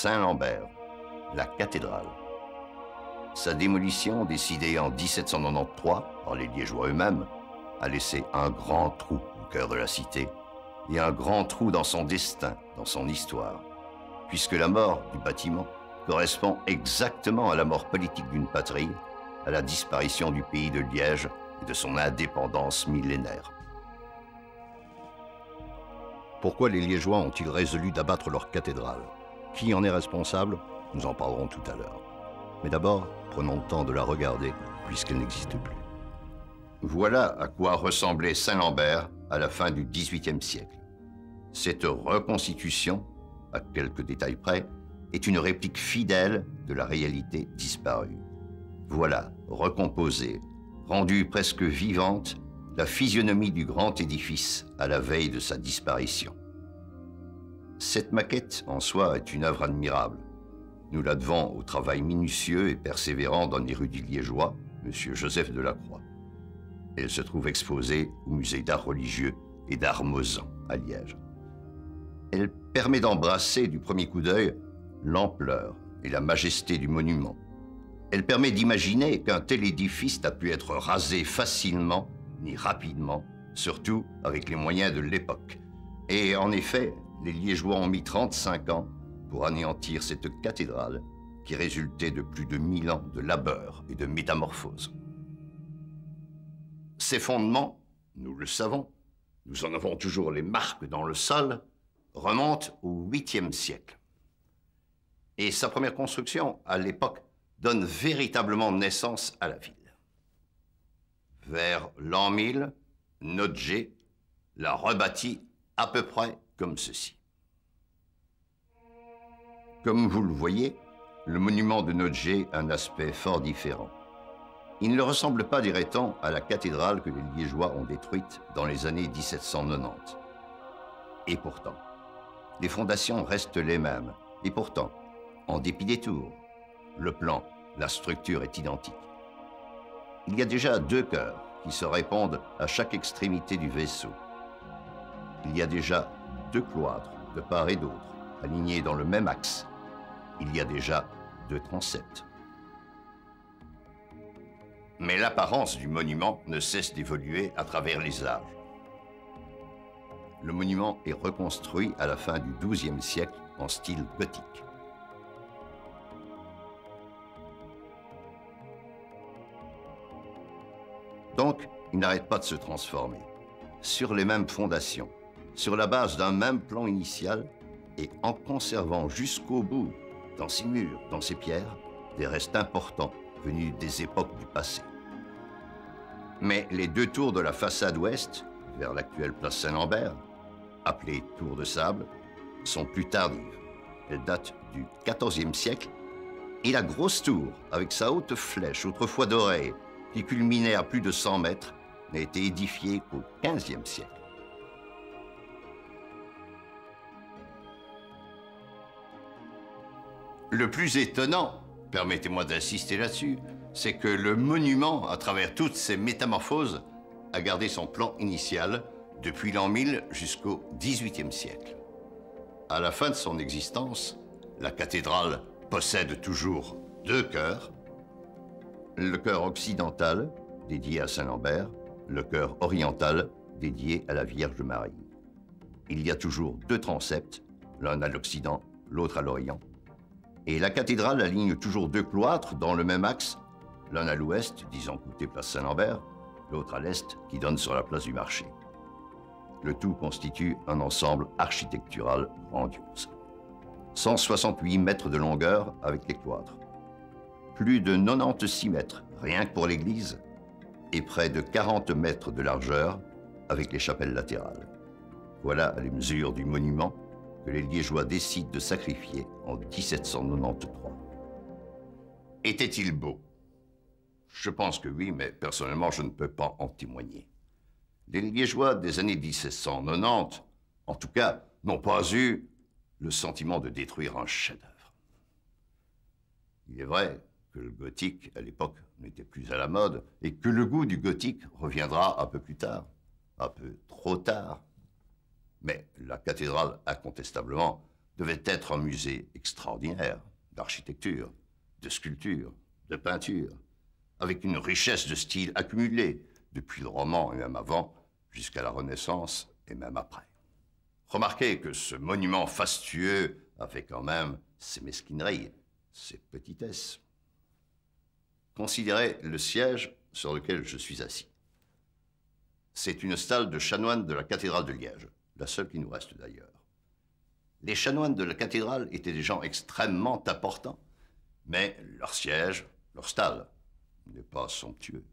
Saint-Lambert, la cathédrale. Sa démolition, décidée en 1793 par les Liégeois eux-mêmes, a laissé un grand trou au cœur de la cité et un grand trou dans son destin, dans son histoire, puisque la mort du bâtiment correspond exactement à la mort politique d'une patrie, à la disparition du pays de Liège et de son indépendance millénaire. Pourquoi les Liégeois ont-ils résolu d'abattre leur cathédrale? Qui en est responsable? Nous en parlerons tout à l'heure. Mais d'abord, prenons le temps de la regarder, puisqu'elle n'existe plus. Voilà à quoi ressemblait Saint-Lambert à la fin du XVIIIe siècle. Cette reconstitution, à quelques détails près, est une réplique fidèle de la réalité disparue. Voilà, recomposée, rendue presque vivante, la physionomie du grand édifice à la veille de sa disparition. Cette maquette, en soi, est une œuvre admirable. Nous la devons au travail minutieux et persévérant d'un érudit liégeois, M. Joseph Delacroix. Elle se trouve exposée au musée d'art religieux et d'art Mozan à Liège. Elle permet d'embrasser du premier coup d'œil l'ampleur et la majesté du monument. Elle permet d'imaginer qu'un tel édifice n'a pu être rasé facilement ni rapidement, surtout avec les moyens de l'époque. Et en effet, les Liégeois ont mis 35 ans pour anéantir cette cathédrale qui résultait de plus de 1000 ans de labeur et de métamorphose. Ces fondements, nous le savons, nous en avons toujours les marques dans le sol, remontent au 8e siècle. Et sa première construction, à l'époque, donne véritablement naissance à la ville. Vers l'an 1000, Notger la rebâtit à peu près comme ceci. Comme vous le voyez, le monument de Notger a un aspect fort différent. Il ne ressemble pas, dirait-on, à la cathédrale que les Liégeois ont détruite dans les années 1790. Et pourtant, les fondations restent les mêmes. Et pourtant, en dépit des tours, le plan, la structure est identique. Il y a déjà 2 chœurs qui se répondent à chaque extrémité du vaisseau. Il y a déjà 2 cloîtres de part et d'autre, alignés dans le même axe. Il y a déjà 2 transepts. Mais l'apparence du monument ne cesse d'évoluer à travers les âges. Le monument est reconstruit à la fin du XIIe siècle en style gothique. Donc, il n'arrête pas de se transformer, sur les mêmes fondations, sur la base d'un même plan initial et en conservant jusqu'au bout, dans ses murs, dans ses pierres, des restes importants venus des époques du passé. Mais les 2 tours de la façade ouest, vers l'actuelle place Saint-Lambert, appelée tour de sable, sont plus tardives. Elles datent du XIVe siècle, et la grosse tour, avec sa haute flèche, autrefois dorée, qui culminait à plus de 100 mètres, n'a été édifiée qu'au XVe siècle. Le plus étonnant, permettez-moi d'insister là-dessus, c'est que le monument, à travers toutes ces métamorphoses, a gardé son plan initial depuis l'an 1000 jusqu'au XVIIIe siècle. À la fin de son existence, la cathédrale possède toujours 2 chœurs, le chœur occidental, dédié à Saint-Lambert, le chœur oriental, dédié à la Vierge Marie. Il y a toujours 2 transepts, l'un à l'Occident, l'autre à l'Orient. Et la cathédrale aligne toujours 2 cloîtres dans le même axe, l'un à l'ouest, disons côté place Saint-Lambert, l'autre à l'est, qui donne sur la place du marché. Le tout constitue un ensemble architectural grandiose. 168 mètres de longueur avec les cloîtres, plus de 96 mètres rien que pour l'église, et près de 40 mètres de largeur avec les chapelles latérales. Voilà les mesures du monument que les Liégeois décident de sacrifier en 1793. Était-il beau? Je pense que oui, mais personnellement, je ne peux pas en témoigner. Les Liégeois des années 1790, en tout cas, n'ont pas eu le sentiment de détruire un chef-d'œuvre. Il est vrai que le gothique, à l'époque, n'était plus à la mode, et que le goût du gothique reviendra un peu plus tard, un peu trop tard. Mais la cathédrale, incontestablement, devait être un musée extraordinaire d'architecture, de sculpture, de peinture, avec une richesse de style accumulée depuis le roman et même avant, jusqu'à la Renaissance et même après. Remarquez que ce monument fastueux avait quand même ses mesquineries, ses petitesses. Considérez le siège sur lequel je suis assis. C'est une stalle de chanoines de la cathédrale de Liège, la seule qui nous reste d'ailleurs. Les chanoines de la cathédrale étaient des gens extrêmement importants, mais leur siège, leur stalle, n'est pas somptueux.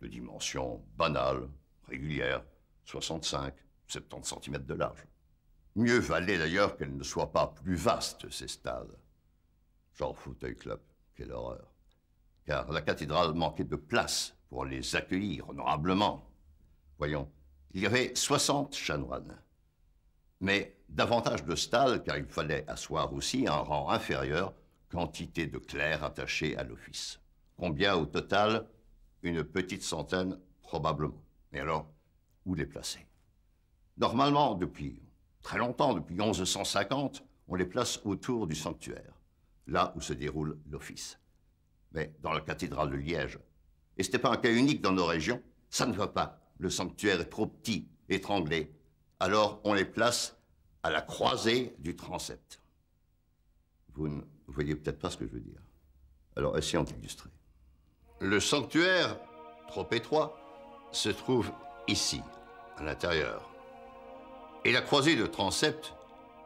De dimensions banales, régulières, 65, 70 cm de large. Mieux valait d'ailleurs qu'elles ne soient pas plus vastes, ces stalles. Genre fauteuil club, quelle horreur. Car la cathédrale manquait de place pour les accueillir honorablement. Voyons, il y avait 60 chanoines, mais davantage de stalles car il fallait asseoir aussi un rang inférieur, quantité de clercs attachés à l'office. Combien au total? Une petite centaine probablement. Et alors, où les placer? Normalement, depuis très longtemps, depuis 1150, on les place autour du sanctuaire, là où se déroule l'office. Mais dans la cathédrale de Liège, et ce n'est pas un cas unique dans nos régions, ça ne va pas. Le sanctuaire est trop petit, étranglé. Alors on les place à la croisée du transept. Vous ne voyez peut-être pas ce que je veux dire. Alors essayons d'illustrer. Le sanctuaire, trop étroit, se trouve ici, à l'intérieur. Et la croisée de transept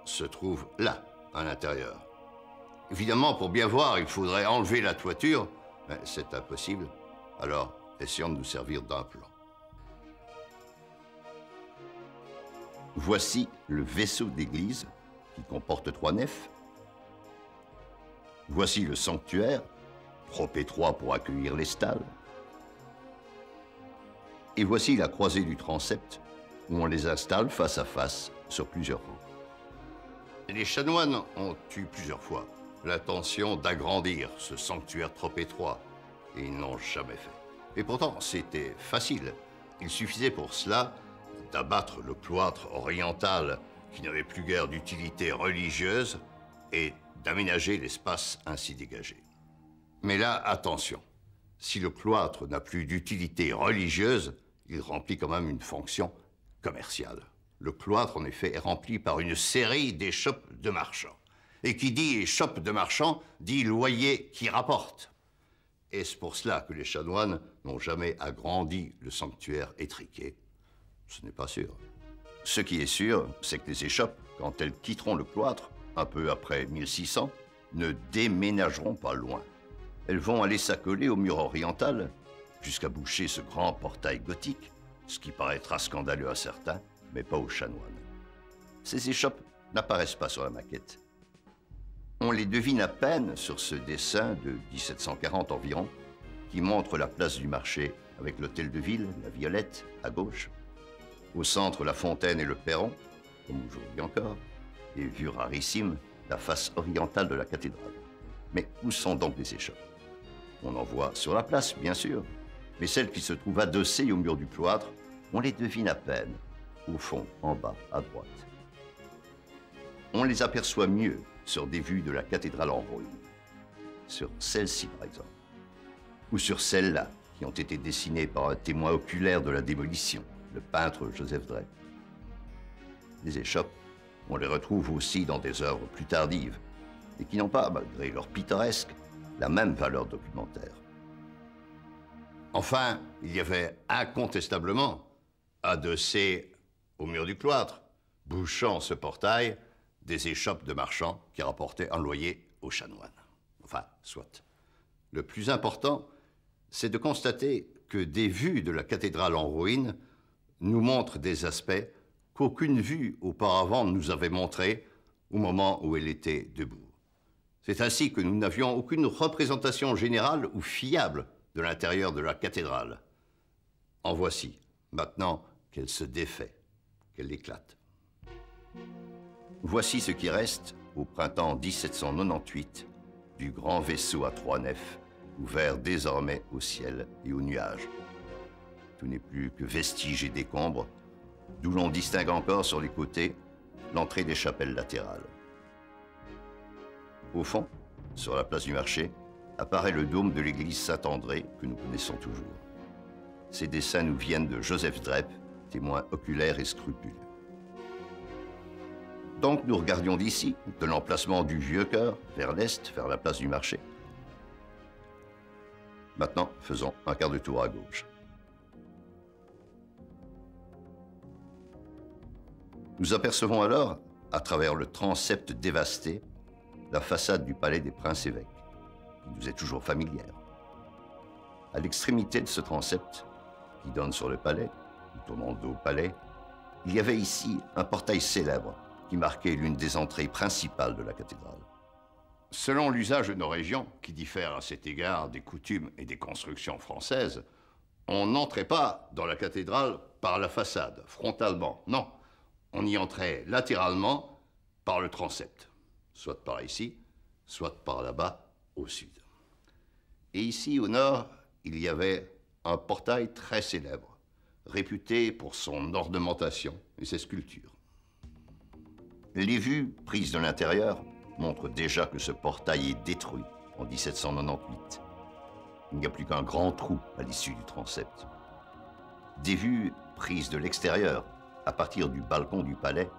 se trouve là, à l'intérieur. Évidemment, pour bien voir, il faudrait enlever la toiture, mais c'est impossible. Alors, essayons de nous servir d'un plan. Voici le vaisseau d'église qui comporte 3 nefs. Voici le sanctuaire, trop étroit pour accueillir les stalles. Et voici la croisée du transept, où on les installe face à face sur plusieurs rangs. Les chanoines ont eu plusieurs fois l'intention d'agrandir ce sanctuaire trop étroit, et ils n'ont jamais fait. Et pourtant, c'était facile. Il suffisait pour cela d'abattre le cloître oriental qui n'avait plus guère d'utilité religieuse et d'aménager l'espace ainsi dégagé. Mais là, attention, si le cloître n'a plus d'utilité religieuse, il remplit quand même une fonction commerciale. Le cloître, en effet, est rempli par une série d'échoppes de marchands. Et qui dit échoppe de marchands, dit loyer qui rapporte. Et c'est pour cela que les chanoines n'ont jamais agrandi le sanctuaire étriqué. Ce n'est pas sûr. Ce qui est sûr, c'est que les échoppes, quand elles quitteront le cloître, un peu après 1600, ne déménageront pas loin. Elles vont aller s'accoler au mur oriental, jusqu'à boucher ce grand portail gothique, ce qui paraîtra scandaleux à certains, mais pas aux chanoines. Ces échoppes n'apparaissent pas sur la maquette. On les devine à peine sur ce dessin de 1740 environ, qui montre la place du marché avec l'hôtel de ville, la Violette, à gauche. Au centre, la fontaine et le perron, comme aujourd'hui encore, et vue rarissime, la face orientale de la cathédrale. Mais où sont donc les échoppes? On en voit sur la place, bien sûr, mais celles qui se trouvent adossées au mur du cloître, on les devine à peine, au fond, en bas, à droite. On les aperçoit mieux sur des vues de la cathédrale en ruine, sur celle-ci par exemple, ou sur celles-là qui ont été dessinées par un témoin oculaire de la démolition, le peintre Joseph Drey. Les échoppes, on les retrouve aussi dans des œuvres plus tardives, et qui n'ont pas, malgré leur pittoresque, la même valeur documentaire. Enfin, il y avait incontestablement, adossé au mur du cloître, bouchant ce portail, des échoppes de marchands qui rapportaient un loyer aux chanoines. Enfin, soit. Le plus important, c'est de constater que des vues de la cathédrale en ruine nous montrent des aspects qu'aucune vue auparavant nous avait montrés au moment où elle était debout. C'est ainsi que nous n'avions aucune représentation générale ou fiable de l'intérieur de la cathédrale. En voici, maintenant qu'elle se défait, qu'elle éclate. Voici ce qui reste, au printemps 1798, du grand vaisseau à 3 nefs, ouvert désormais au ciel et aux nuages. Tout n'est plus que vestiges et décombres, d'où l'on distingue encore sur les côtés l'entrée des chapelles latérales. Au fond, sur la place du marché, apparaît le dôme de l'église Saint-André que nous connaissons toujours. Ces dessins nous viennent de Joseph Drepp, témoin oculaire et scrupuleux. Donc nous regardions d'ici, de l'emplacement du Vieux-Cœur, vers l'est, vers la place du marché. Maintenant, faisons un quart de tour à gauche. Nous apercevons alors, à travers le transept dévasté, la façade du palais des princes-évêques, qui nous est toujours familière. À l'extrémité de ce transept, qui donne sur le palais, nous tournons le dos au palais, il y avait ici un portail célèbre qui marquait l'une des entrées principales de la cathédrale. Selon l'usage de nos régions, qui diffère à cet égard des coutumes et des constructions françaises, on n'entrait pas dans la cathédrale par la façade, frontalement, non. On y entrait latéralement par le transept, soit par ici, soit par là-bas, au sud. Et ici, au nord, il y avait un portail très célèbre, réputé pour son ornementation et ses sculptures. Les vues prises de l'intérieur montrent déjà que ce portail est détruit en 1798. Il n'y a plus qu'un grand trou à l'issue du transept. Des vues prises de l'extérieur, à partir du balcon du palais,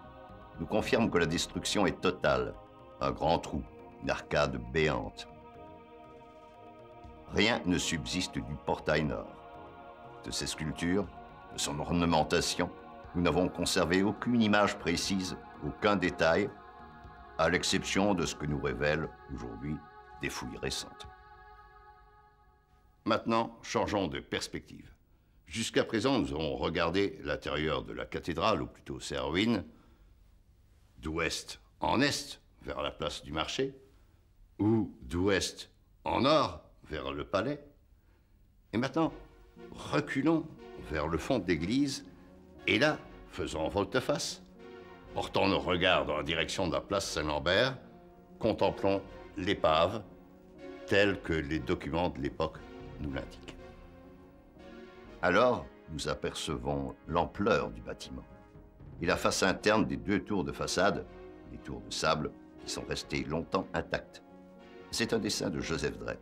nous confirment que la destruction est totale. Un grand trou, une arcade béante. Rien ne subsiste du portail nord. De ses sculptures, de son ornementation, nous n'avons conservé aucune image précise, aucun détail, à l'exception de ce que nous révèlent aujourd'hui des fouilles récentes. Maintenant, changeons de perspective. Jusqu'à présent, nous avons regardé l'intérieur de la cathédrale, ou plutôt ses ruines, d'ouest en est, vers la place du marché, ou d'ouest en nord, vers le palais. Et maintenant, reculons vers le fond de l'église, et là, faisons volte-face, portons nos regards dans la direction de la place Saint-Lambert, contemplons l'épave, telle que les documents de l'époque nous l'indiquent. Alors, nous apercevons l'ampleur du bâtiment et la face interne des deux tours de façade, les tours de sable, qui sont restées longtemps intactes. C'est un dessin de Joseph Drepp.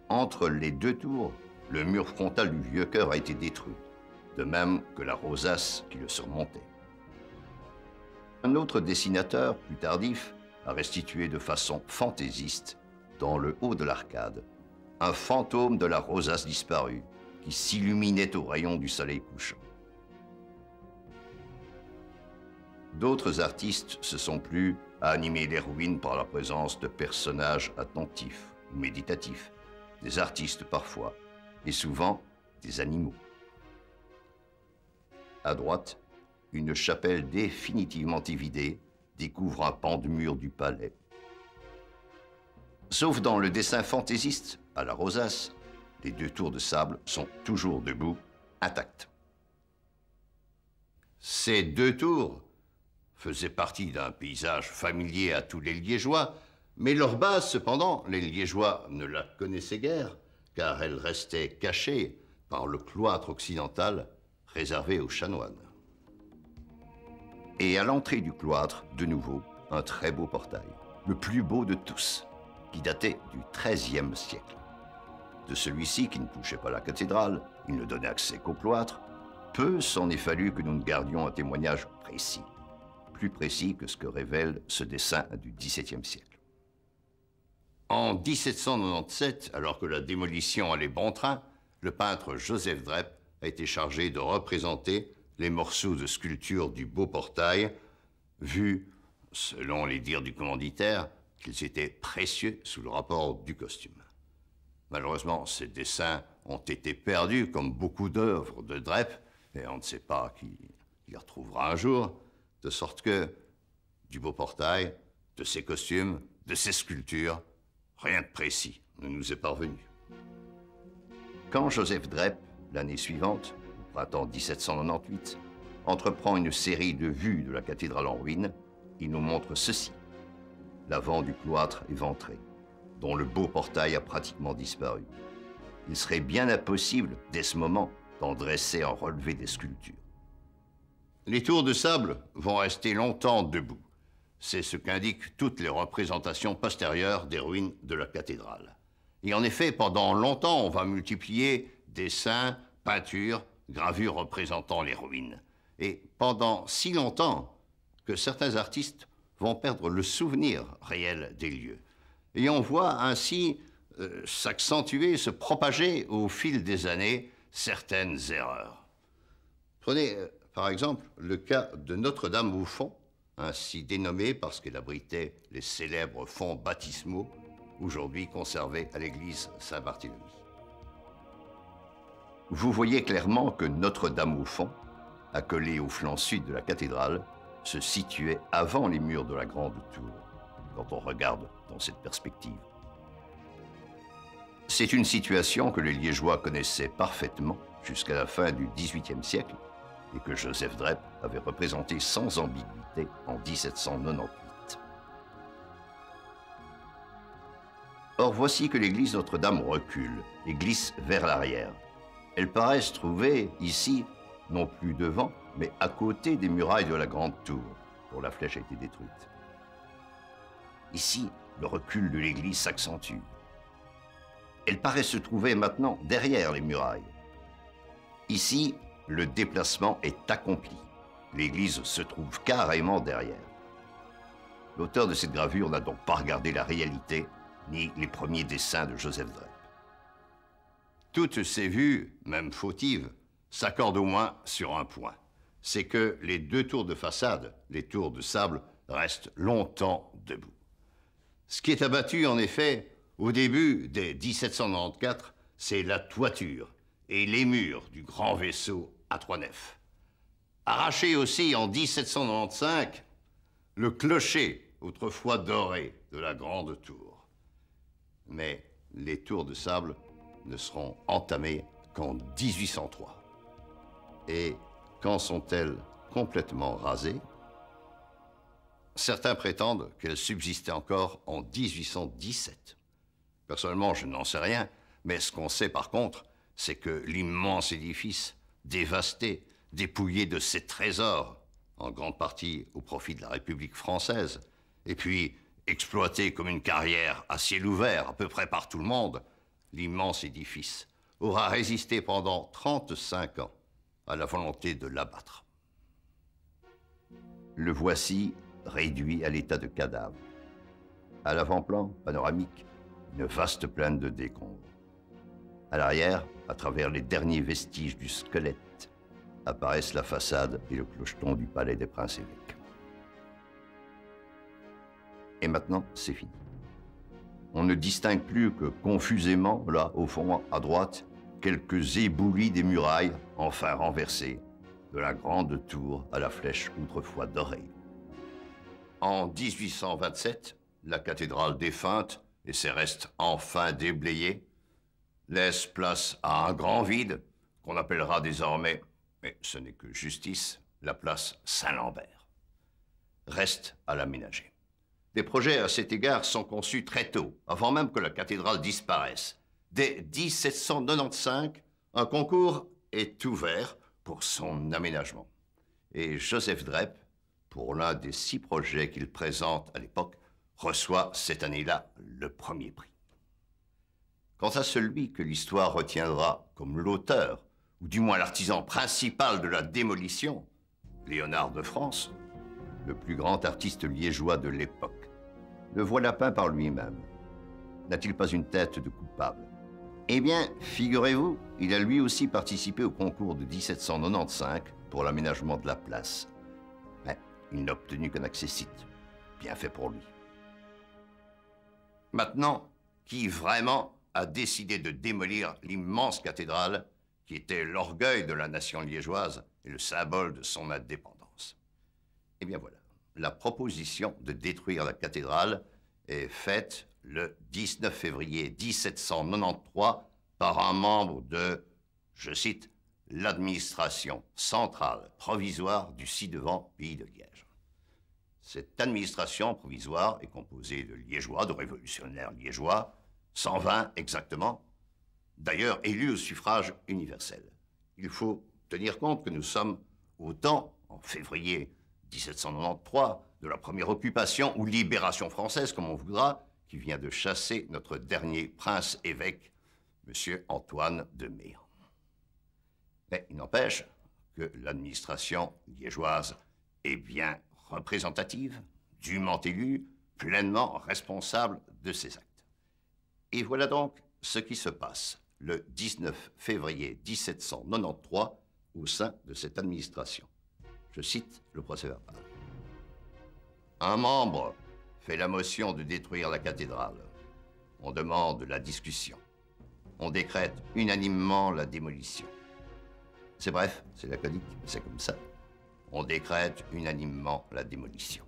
Entre les deux tours, le mur frontal du Vieux-Cœur a été détruit, de même que la rosace qui le surmontait. Un autre dessinateur, plus tardif, a restitué de façon fantaisiste, dans le haut de l'arcade, un fantôme de la rosace disparue qui s'illuminait aux rayons du soleil couchant. D'autres artistes se sont plu à animer les ruines par la présence de personnages attentifs ou méditatifs, des artistes parfois, et souvent des animaux. À droite, une chapelle définitivement évidée découvre un pan de mur du palais. Sauf dans le dessin fantaisiste, à la rosace, les deux tours de sable sont toujours debout, intactes. Ces deux tours faisaient partie d'un paysage familier à tous les Liégeois, mais leur base, cependant, les Liégeois ne la connaissaient guère, car elle restait cachée par le cloître occidental réservé aux chanoines. Et à l'entrée du cloître, de nouveau, un très beau portail, le plus beau de tous, qui datait du XIIIe siècle. De celui-ci, qui ne touchait pas la cathédrale, il ne donnait accès qu'au cloître, peu s'en est fallu que nous ne gardions un témoignage précis, plus précis que ce que révèle ce dessin du XVIIe siècle. En 1797, alors que la démolition allait bon train, le peintre Joseph Drepp a été chargé de représenter les morceaux de sculpture du beau portail, vus, selon les dires du commanditaire, qu'ils étaient précieux sous le rapport du costume. Malheureusement, ces dessins ont été perdus, comme beaucoup d'œuvres de Drepp, et on ne sait pas qui les retrouvera un jour, de sorte que, du beau portail, de ses costumes, de ses sculptures, rien de précis ne nous est parvenu. Quand Joseph Drepp, l'année suivante, au printemps 1798, entreprend une série de vues de la cathédrale en ruine, il nous montre ceci. L'avant du cloître éventré, dont le beau portail a pratiquement disparu. Il serait bien impossible, dès ce moment, d'en dresser un relevé des sculptures. Les tours de sable vont rester longtemps debout, C'est ce qu'indiquent toutes les représentations postérieures des ruines de la cathédrale. Et en effet, pendant longtemps, on va multiplier dessins, peintures, gravures représentant les ruines. Et pendant si longtemps que certains artistes vont perdre le souvenir réel des lieux. Et on voit ainsi s'accentuer, se propager au fil des années certaines erreurs. Prenez par exemple le cas de Notre-Dame au fond, ainsi dénommée parce qu'elle abritait les célèbres fonts baptismaux, aujourd'hui conservés à l'église Saint-Barthélemy. Vous voyez clairement que Notre-Dame au fond, accolée au flanc sud de la cathédrale, se situait avant les murs de la grande tour, quand on regarde dans cette perspective. C'est une situation que les Liégeois connaissaient parfaitement jusqu'à la fin du XVIIIe siècle et que Joseph Drepp avait représentée sans ambiguïté en 1798. Or, voici que l'église Notre-Dame recule et glisse vers l'arrière. Elle paraît se trouver ici, non plus devant, mais à côté des murailles de la grande tour, dont la flèche a été détruite. Ici, le recul de l'église s'accentue. Elle paraît se trouver maintenant derrière les murailles. Ici, le déplacement est accompli. L'église se trouve carrément derrière. L'auteur de cette gravure n'a donc pas regardé la réalité, ni les premiers dessins de Joseph Drepp. Toutes ces vues, même fautives, s'accordent au moins sur un point. C'est que les deux tours de façade, les tours de sable, restent longtemps debout. Ce qui est abattu, en effet, au début dès 1794, c'est la toiture et les murs du grand vaisseau à trois nefs. Arraché aussi en 1795, le clocher, autrefois doré, de la grande tour. Mais les tours de sable ne seront entamées qu'en 1803. Et quand sont-elles complètement rasées? Certains prétendent qu'elles subsistaient encore en 1817. Personnellement, je n'en sais rien, mais ce qu'on sait par contre, c'est que l'immense édifice, dévasté, dépouillé de ses trésors, en grande partie au profit de la République française, et puis exploité comme une carrière à ciel ouvert à peu près par tout le monde, l'immense édifice aura résisté pendant 35 ans à la volonté de l'abattre. Le voici réduit à l'état de cadavre. À l'avant-plan, panoramique, une vaste plaine de décombres. À l'arrière, à travers les derniers vestiges du squelette, apparaissent la façade et le clocheton du palais des princes-évêques. Et maintenant, c'est fini. On ne distingue plus que confusément, là, au fond, à droite, quelques éboulis des murailles, enfin renversées, de la grande tour à la flèche autrefois dorée. En 1827, la cathédrale défunte et ses restes enfin déblayés laissent place à un grand vide qu'on appellera désormais, mais ce n'est que justice, la place Saint-Lambert. Reste à l'aménager. Des projets à cet égard sont conçus très tôt, avant même que la cathédrale disparaisse. Dès 1795, un concours est ouvert pour son aménagement. Et Joseph Drepp, pour l'un des 6 projets qu'il présente à l'époque, reçoit cette année-là le premier prix. Quant à celui que l'histoire retiendra comme l'auteur, ou du moins l'artisan principal de la démolition, Léonard de France, le plus grand artiste liégeois de l'époque, le voilà peint par lui-même. N'a-t-il pas une tête de coupable? Eh bien, figurez-vous, il a lui aussi participé au concours de 1795 pour l'aménagement de la place. Mais il n'a obtenu qu'un accessit. Bien fait pour lui. Maintenant, qui vraiment a décidé de démolir l'immense cathédrale qui était l'orgueil de la nation liégeoise et le symbole de son indépendance? Eh bien voilà, la proposition de détruire la cathédrale est faite le 19 février 1793 par un membre de, je cite, l'administration centrale provisoire du ci-devant pays de Liège. Cette administration provisoire est composée de Liégeois, de révolutionnaires liégeois, 120 exactement, d'ailleurs élus au suffrage universel. Il faut tenir compte que nous sommes autant, en février 1793, de la première occupation ou libération française, comme on voudra, qui vient de chasser notre dernier prince-évêque, M. Antoine de Méan. Mais il n'empêche que l'administration liégeoise est bien représentative, dûment élue, pleinement responsable de ses actes. Et voilà donc ce qui se passe le 19 février 1793 au sein de cette administration. Je cite le procès-verbal. Un membre fait la motion de détruire la cathédrale. On demande la discussion. On décrète unanimement la démolition. C'est bref, c'est laconique, mais c'est comme ça. On décrète unanimement la démolition.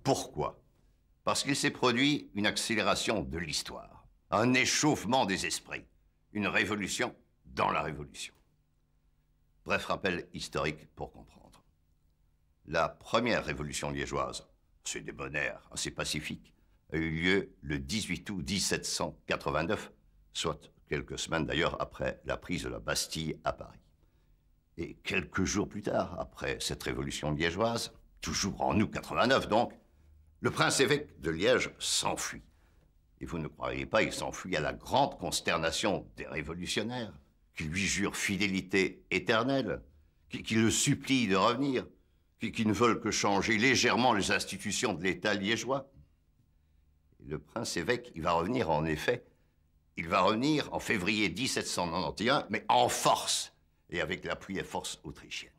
Pourquoi? Parce qu'il s'est produit une accélération de l'histoire, un échauffement des esprits, une révolution dans la révolution. Bref rappel historique pour comprendre. La première révolution liégeoise, c'est débonnaire, assez pacifique, a eu lieu le 18 août 1789, soit quelques semaines d'ailleurs après la prise de la Bastille à Paris. Et quelques jours plus tard, après cette révolution liégeoise, toujours en août 89 donc, le prince-évêque de Liège s'enfuit. Et vous ne croiriez pas, il s'enfuit à la grande consternation des révolutionnaires, qui lui jurent fidélité éternelle, qui le supplient de revenir, qui ne veulent que changer légèrement les institutions de l'État liégeois. Et le prince-évêque, il va revenir en effet, il va revenir en février 1791, mais en force, et avec l'appui et force autrichienne.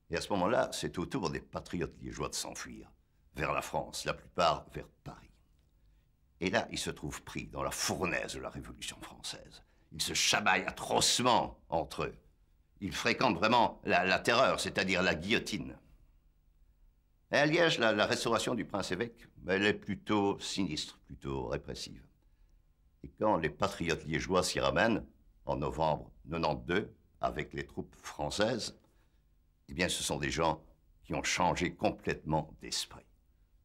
Et à ce moment-là, c'est au tour des patriotes liégeois de s'enfuir vers la France, la plupart vers Paris. Et là, ils se trouvent pris dans la fournaise de la Révolution française. Ils se chamaillent atrocement entre eux. Ils fréquentent vraiment la terreur, c'est-à-dire la guillotine. Et à Liège, la restauration du prince-évêque, elle est plutôt sinistre, plutôt répressive. Et quand les patriotes liégeois s'y ramènent, en novembre 92, avec les troupes françaises, eh bien, ce sont des gens qui ont changé complètement d'esprit.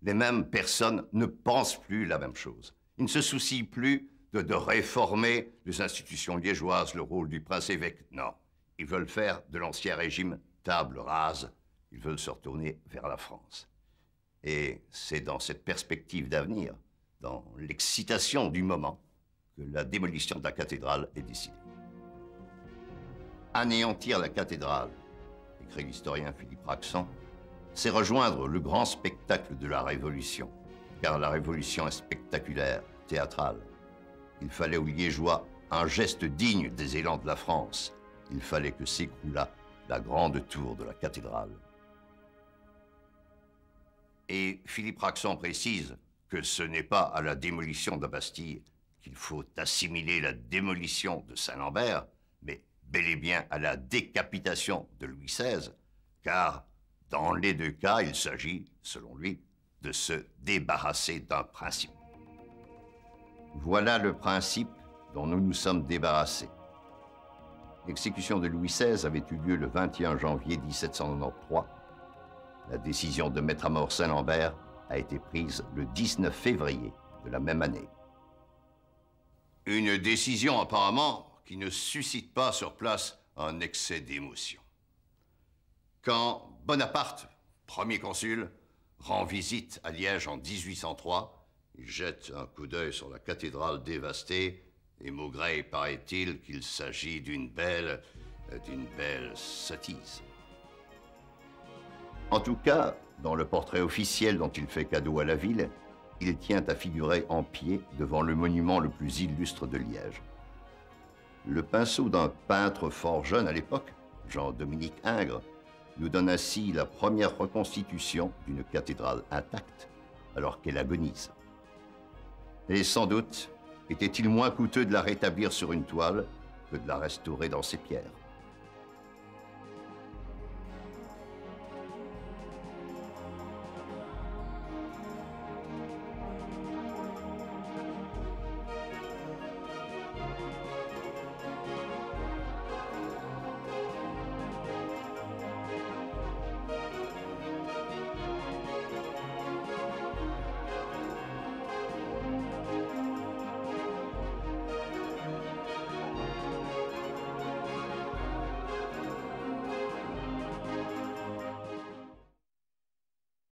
Les mêmes personnes ne pensent plus la même chose. Ils ne se soucient plus de réformer les institutions liégeoises, le rôle du prince-évêque. Non, ils veulent faire de l'ancien régime table rase. Ils veulent se retourner vers la France. Et c'est dans cette perspective d'avenir, dans l'excitation du moment, que la démolition de la cathédrale est décidée. Anéantir la cathédrale, écrit l'historien Philippe Raxon, c'est rejoindre le grand spectacle de la Révolution, car la Révolution est spectaculaire, théâtrale. Il fallait aux Liégeois un geste digne des élans de la France. Il fallait que s'écroulât la grande tour de la cathédrale. Et Philippe Raxon précise que ce n'est pas à la démolition de la Bastille qu'il faut assimiler la démolition de Saint-Lambert, mais bel et bien à la décapitation de Louis XVI, car dans les deux cas, il s'agit, selon lui, de se débarrasser d'un principe. Voilà le principe dont nous nous sommes débarrassés. L'exécution de Louis XVI avait eu lieu le 21 janvier 1793. La décision de mettre à mort Saint-Lambert a été prise le 19 février de la même année. Une décision apparemment qui ne suscite pas sur place un excès d'émotion. Quand Bonaparte, premier consul, rend visite à Liège en 1803, il jette un coup d'œil sur la cathédrale dévastée et Maugret, paraît-il, qu'il s'agit d'une belle sottise. En tout cas, dans le portrait officiel dont il fait cadeau à la ville, il tient à figurer en pied devant le monument le plus illustre de Liège. Le pinceau d'un peintre fort jeune à l'époque, Jean-Dominique Ingres, nous donne ainsi la première reconstitution d'une cathédrale intacte alors qu'elle agonise. Et sans doute était-il moins coûteux de la rétablir sur une toile que de la restaurer dans ses pierres.